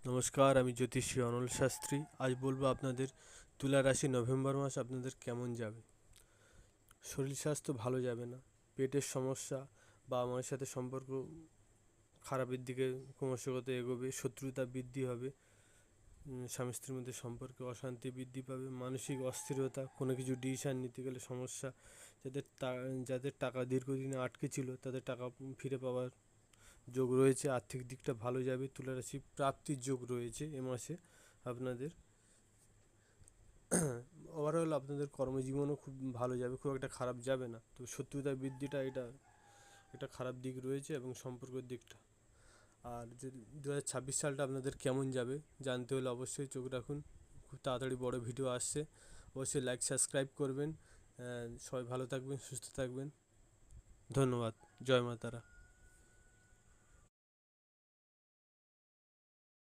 নমস্কার, আমি জ্যোতিষী অনল শাস্ত্রী। আজ বলবো আপনাদের তুলা রাশি নভেম্বর মাস আপনাদের কেমন যাবে। শরীর স্বাস্থ্য ভালো যাবে না, পেটের সমস্যা, বাবা মায়ের সাথে সম্পর্ক খারাপের দিকে ক্রমশগত এগোবে, শত্রুতা বৃদ্ধি হবে, স্বামী স্ত্রীর মধ্যে সম্পর্কে অশান্তি বৃদ্ধি পাবে, মানসিক অস্থিরতা, কোনো কিছু ডিসিশন নিতে গেলে সমস্যা, যাদের টাকা দীর্ঘদিনে আটকে ছিল তাদের টাকা ফিরে পাওয়ার যোগ রয়েছে, আর্থিক দিকটা ভালো যাবে, তুলা রাশি প্রাপ্তির যোগ রয়েছে এ মাসে আপনাদের। ওভারঅল আপনাদের কর্মজীবনও খুব ভালো যাবে, খুব একটা খারাপ যাবে না। তো শত্রুতা বৃদ্ধিটা এটা একটা খারাপ দিক রয়েছে এবং সম্পর্কের দিকটা। আর যদি 2026 সালটা আপনাদের কেমন যাবে জানতে হলে অবশ্যই চোখ রাখুন, খুব তাড়াতাড়ি বড় ভিডিও আসছে। অবশ্যই লাইক সাবস্ক্রাইব করবেন। সবাই ভালো থাকবেন, সুস্থ থাকবেন। ধন্যবাদ। জয় মা তারা।